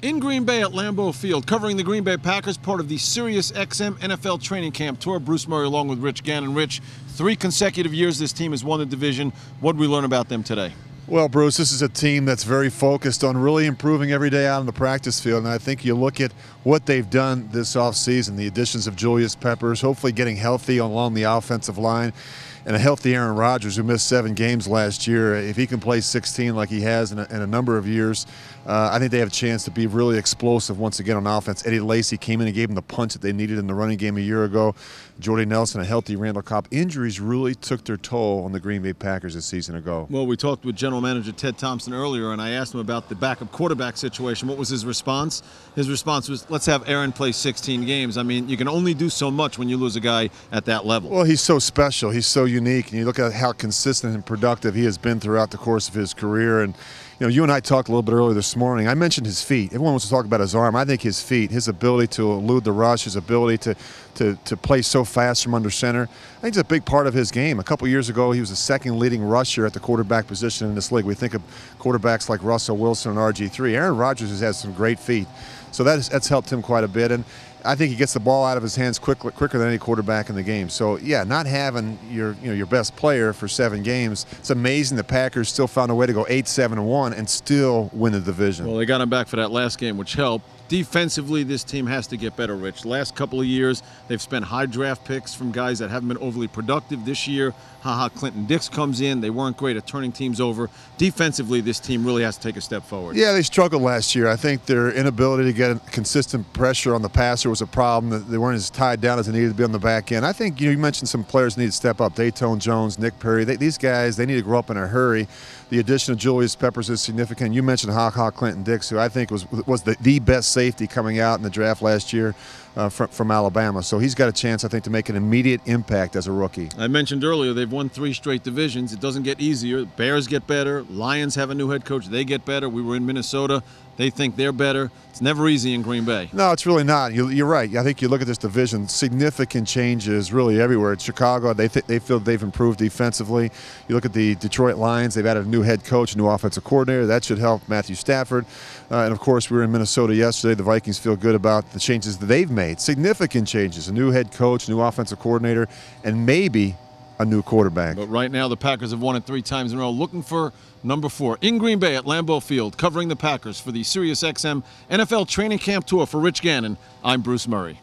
In Green Bay at Lambeau Field, covering the Green Bay Packers, part of the SiriusXM NFL Training Camp Tour. Bruce Murray along with Rich Gannon. Rich, 3 consecutive years this team has won the division. What did we learn about them today? Well, Bruce, this is a team that's very focused on really improving every day out on the practice field. And I think you look at what they've done this offseason, the additions of Julius Peppers, hopefully getting healthy along the offensive line, and a healthy Aaron Rodgers, who missed 7 games last year. If he can play 16 like he has in a number of years, I think they have a chance to be really explosive once again on offense. Eddie Lacy came in and gave them the punch that they needed in the running game a year ago. Jordy Nelson, a healthy Randall Cobb. Injuries really took their toll on the Green Bay Packers a season ago. Well, we talked with General Manager Ted Thompson earlier, and I asked him about the backup quarterback situation. What was his response? His response was, let's have Aaron play 16 games. I mean, you can only do so much when you lose a guy at that level. Well, he's so special. He's so unique. And you look at how consistent and productive he has been throughout the course of his career. And you and I talked a little bit earlier this morning. I mentioned his feet. Everyone wants to talk about his arm. I think his feet, his ability to elude the rush, his ability to play so fast from under center, I think it's a big part of his game. A couple years ago, he was the second leading rusher at the quarterback position in this league. We think of quarterbacks like Russell Wilson and RG3. Aaron Rodgers has had some great feet. So that's helped him quite a bit. And I think he gets the ball out of his hands quicker than any quarterback in the game. So, yeah, not having your best player for 7 games, it's amazing the Packers still found a way to go 8-7-1 and still win the division. Well, they got him back for that last game, which helped. Defensively, this team has to get better, Rich. Last couple of years, they've spent high draft picks from guys that haven't been overly productive. This year, Clinton Dix comes in. They weren't great at turning teams over. Defensively, this team really has to take a step forward. Yeah, they struggled last year. I think their inability to get consistent pressure on the passer was a problem. They weren't as tied down as they needed to be on the back end. I think you mentioned some players need to step up. Dayton Jones, Nick Perry. These guys, they need to grow up in a hurry. The addition of Julius Peppers is significant. You mentioned Clinton Dix, who I think was the best safety coming out in the draft last year from Alabama. So he's got a chance, I think, to make an immediate impact as a rookie. I mentioned earlier they've won 3 straight divisions. It doesn't get easier. Bears get better. Lions have a new head coach. They get better. We were in Minnesota. They think they're better. It's never easy in Green Bay. No, it's really not. You're right. I think you look at this division, significant changes really everywhere. At Chicago, they feel they've improved defensively. You look at the Detroit Lions, they've added a new head coach, a new offensive coordinator. That should help Matthew Stafford. And, of course, we were in Minnesota yesterday. The Vikings feel good about the changes that they've made. Significant changes, a new head coach, new offensive coordinator, and maybe a new quarterback. But right now the Packers have won it 3 times in a row, looking for number 4. In Green Bay at Lambeau Field, covering the Packers for the SiriusXM NFL Training Camp Tour. For Rich Gannon, I'm Bruce Murray.